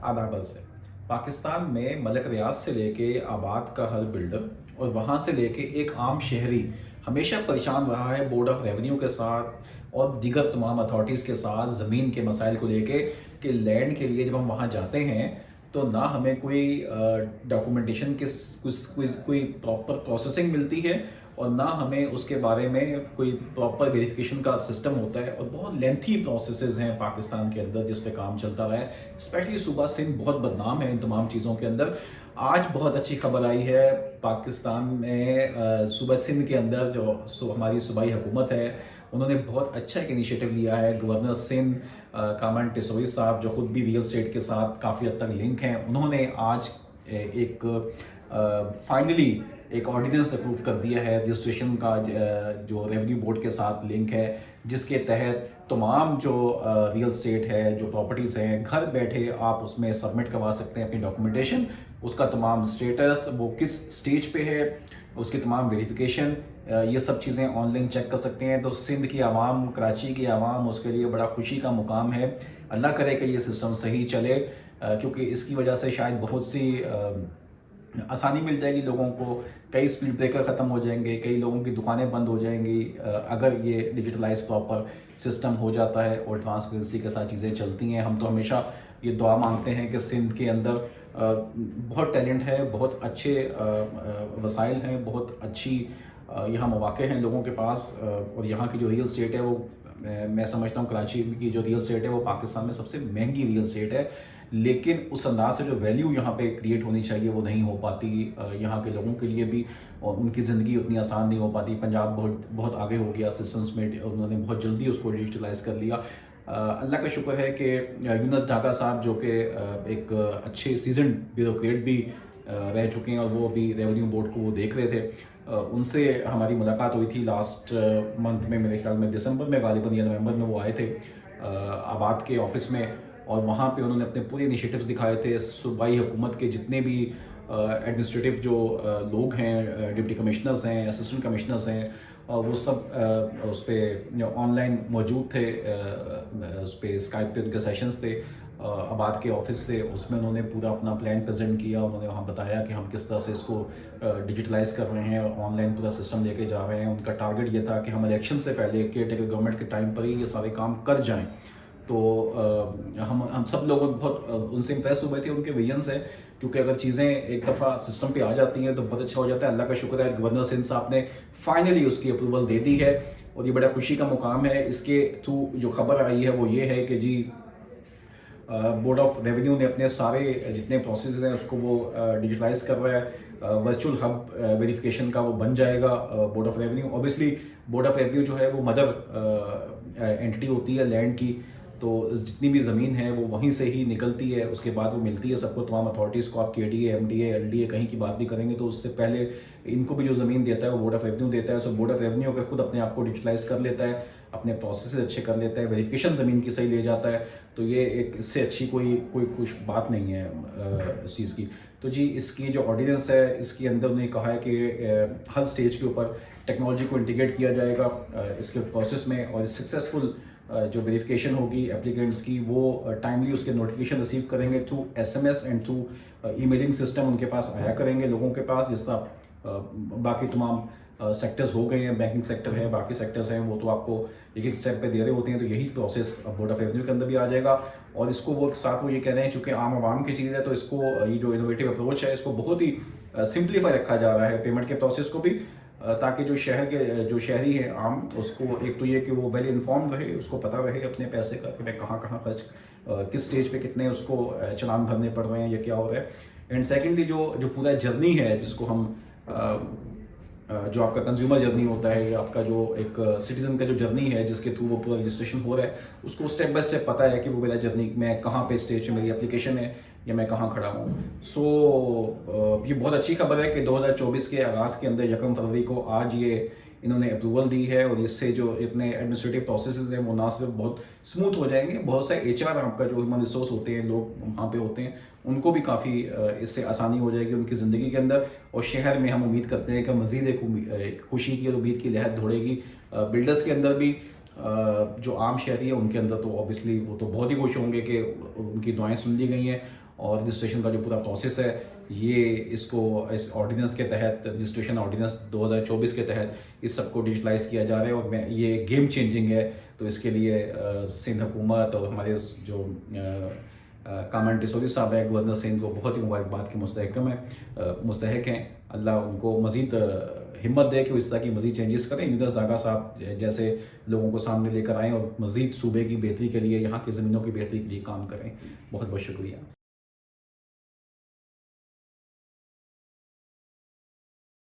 आदाब अर्ज़ है। पाकिस्तान में मलिक रियाज से लेके आबाद का हर बिल्डर और वहाँ से लेके एक आम शहरी हमेशा परेशान रहा है बोर्ड ऑफ रेवेन्यू के साथ और दीगर तमाम अथॉरिटीज़ के साथ ज़मीन के मसाइल को लेके कि लैंड के लिए जब हम वहाँ जाते हैं तो ना हमें कोई डॉक्यूमेंटेशन के कोई प्रॉपर प्रोसेसिंग मिलती है और ना हमें उसके बारे में कोई प्रॉपर वेरिफिकेशन का सिस्टम होता है और बहुत लेंथी प्रोसेसेस हैं पाकिस्तान के अंदर जिस पे काम चलता रहा है। स्पेशली सूबा सिंध बहुत बदनाम है इन तमाम चीज़ों के अंदर। आज बहुत अच्छी खबर आई है पाकिस्तान में सूबा सिंध के अंदर जो हमारी सूबाई हुकूमत है उन्होंने बहुत अच्छा एक इनिशिएटिव लिया है। गवर्नर सिंध कामन टिसोई साहब जो खुद भी रियल एस्टेट के साथ काफ़ी हद तक लिंक हैं, उन्होंने आज एक फाइनली एक ऑर्डिनेंस अप्रूव कर दिया है रजिस्ट्रेशन का जो रेवेन्यू बोर्ड के साथ लिंक है, जिसके तहत तमाम जो रियल एस्टेट है, जो प्रॉपर्टीज़ हैं, घर बैठे आप उसमें सबमिट करवा सकते हैं अपनी डॉक्यूमेंटेशन, उसका तमाम स्टेटस, वो किस स्टेज पे है, उसकी तमाम वेरिफिकेशन, ये सब चीज़ें ऑनलाइन चेक कर सकते हैं। तो सिंध की आवाम, कराची की आवाम, उसके लिए बड़ा खुशी का मुकाम है। अल्लाह करे कि ये सिस्टम सही चले, क्योंकि इसकी वजह से शायद बहुत सी आसानी मिल जाएगी लोगों को। कई स्पीड ब्रेकर ख़त्म हो जाएंगे, कई लोगों की दुकानें बंद हो जाएंगी अगर ये डिजिटलाइज प्रॉपर सिस्टम हो जाता है और ट्रांसपेरेंसी के साथ चीज़ें चलती हैं। हम तो हमेशा ये दुआ मांगते हैं कि सिंध के अंदर बहुत टैलेंट है, बहुत अच्छे वसाइल हैं, बहुत अच्छी यहाँ मौक़े हैं लोगों के पास, और यहाँ की जो रियल स्टेट है वो मैं समझता हूँ कराची की जो रियल स्टेट है वो पाकिस्तान में सबसे महंगी रियल स्टेट है, लेकिन उस अंदाज से जो वैल्यू यहाँ पे क्रिएट होनी चाहिए वो नहीं हो पाती यहाँ के लोगों के लिए भी, और उनकी ज़िंदगी उतनी आसान नहीं हो पाती। पंजाब बहुत बहुत आगे हो गया सिस्टम्स में, उन्होंने बहुत जल्दी उसको डिजिटलाइज कर लिया। अल्लाह का शुक्र है कि यूनुस ढाका साहब जो कि एक अच्छे सीजन ब्यूरोक्रेट भी रह चुके हैं और वो अभी रेवेन्यू बोर्ड को वो देख रहे थे, उनसे हमारी मुलाकात हुई थी लास्ट मंथ में, मेरे ख्याल में दिसंबर में गालिबन या नवंबर में वो आए थे आबाद के ऑफिस में, और वहाँ पे उन्होंने अपने पूरे इनिशिएटिव्स दिखाए थे। सूबाई हुकूमत के जितने भी एडमिनिस्ट्रेटिव जो लोग हैं, डिप्टी कमिश्नर्स हैं, असिस्टेंट कमिश्नर्स हैं, वो सब उस पर ऑनलाइन मौजूद थे, उस पर स्काइप पे उनके सेशंस थे आबाद के ऑफिस से। उसमें उन्होंने पूरा अपना प्लान प्रेजेंट किया, उन्होंने वहाँ बताया कि हम किस तरह से इसको डिजिटलाइज कर रहे हैं और ऑनलाइन पूरा सिस्टम लेके जा रहे हैं। उनका टारगेट ये था कि हम इलेक्शन से पहले केयर टेकर गवर्नमेंट के टाइम पर ही ये सारे काम कर जाएँ। तो हम सब लोग बहुत उनसे इम्प्रेस हुए थे, उनके विजन से, क्योंकि अगर चीज़ें एक दफ़ा सिस्टम पे आ जाती हैं तो बहुत अच्छा हो जाता है। अल्लाह का शुक्र है गवर्नर सिंध साहब ने फाइनली उसकी अप्रूवल दे दी है और ये बड़ा खुशी का मुकाम है। इसके थ्रू जो खबर आई है वो ये है कि जी बोर्ड ऑफ रेवेन्यू ने अपने सारे जितने प्रोसेस हैं उसको वो डिजिटलाइज कर रहा है। वर्चुअल हब वेरिफिकेशन का वो बन जाएगा board of revenue. Obviously board of revenue जो है वो मदर एंटिटी होती है लैंड की, तो जितनी भी ज़मीन है वो वहीं से ही निकलती है, उसके बाद वो मिलती है सबको, तमाम अथॉरिटीज़ को। आप KDA, MDA, LDA कहीं की बात भी करेंगे तो उससे पहले इनको भी जो ज़मीन देता है वो बोर्ड ऑफ रेवेन्यू देता है। सो बोर्ड ऑफ रेवेन्यू अगर खुद अपने आप को डिजिटलाइज कर लेता है, अपने प्रोसेस अच्छे कर लेता है, वेरिफिकेशन ज़मीन की सही ले जाता है, तो ये एक इससे अच्छी कोई खुश बात नहीं है इस चीज़ की। तो जी इसकी जो ऑर्डिनेंस है इसके अंदर उन्होंने कहा है कि हर स्टेज के ऊपर टेक्नोलॉजी को इंटीग्रेट किया जाएगा इसके प्रोसेस में, और सक्सेसफुल जो वेरिफिकेशन होगी एप्लीकेंट्स की वो टाइमली उसके नोटिफिकेशन रिसीव करेंगे through SMS and through emailing system उनके पास आया करेंगे लोगों के पास। जिस तरह बाकी तमाम सेक्टर्स हो गए हैं, बैंकिंग सेक्टर है, बाकी सेक्टर्स हैं, वो तो आपको एक एक स्टेप पे दे रहे होते हैं, तो यही प्रोसेस बोर्ड ऑफ रेवेन्यू के अंदर भी आ जाएगा। और इसको वो साथ वो ये कह रहे हैं चूँकि आम आवाम की चीज़ है तो इसको ये जो इनोवेटिव अप्रोच है इसको बहुत ही सिंप्लीफाई रखा जा रहा है पेमेंट के प्रोसेस को भी, ताकि जो शहर के जो शहरी है आम, उसको एक तो ये कि वो वेल इन्फॉर्म रहे, उसको पता रहे अपने पैसे का कि मैं कहाँ कहाँ खर्च किस स्टेज पे कितने उसको चालान भरने पड़ रहे हैं या क्या हो रहा है। एंड सेकेंडली जो पूरा जर्नी है जिसको हम जो आपका कंज्यूमर जर्नी होता है या आपका जो एक सिटीज़न का जो जर्नी है जिसके थ्रू वो पूरा रजिस्ट्रेशन हो रहा है, उसको स्टेप बाय स्टेप पता है कि वो मेरा जर्नी मैं कहाँ पे स्टेज पे मेरी एप्लीकेशन है या मैं कहाँ खड़ा हूँ। सो ये बहुत अच्छी खबर है कि 2024 के आगाज़ के अंदर 1 फरवरी को आज ये इन्होंने अप्रूवल दी है, और इससे जो इतने एडमिनिस्ट्रेटिव प्रोसेसेस हैं वो ना सिर्फ बहुत स्मूथ हो जाएंगे, बहुत सारे HR आपका जो ह्यूमन रिसोर्स होते हैं, लोग वहाँ पे होते हैं, उनको भी काफ़ी इससे आसानी हो जाएगी उनकी ज़िंदगी के अंदर। और शहर में हम उम्मीद करते हैं कि मज़ीद एक खुशी की और उम्मीद की लहर दौड़ेगी बिल्डर्स के अंदर भी। जो आम शहरी है उनके अंदर तो ऑब्वियसली वो तो बहुत ही खुश होंगे कि उनकी दुआएं सुन ली गई हैं और रजिस्ट्रेशन का जो पूरा प्रोसेस है ये इसको इस ऑर्डिनेंस के तहत, रजिस्ट्रेशन ऑर्डिनेंस 2024 के तहत इस सबको डिजिटलाइज किया जा रहा है और मैं ये गेम चेंजिंग है। तो इसके लिए सिंध हुकूमत और हमारे जो कामन डिसोरी साहब है गवर्नर सिंध को बहुत ही मुबारकबाद के मुस्तहक हैं। अल्लाह उनको मज़ीद हिम्मत दे कि वो इस तरह की मज़ीद चेंजेस करें। यूनुस दागा साहब जैसे लोगों को सामने लेकर आएँ और मज़ीद सूबे की बेहतरी के लिए, यहाँ की ज़मीनों की बेहतरी के लिए काम करें। बहुत बहुत शुक्रिया।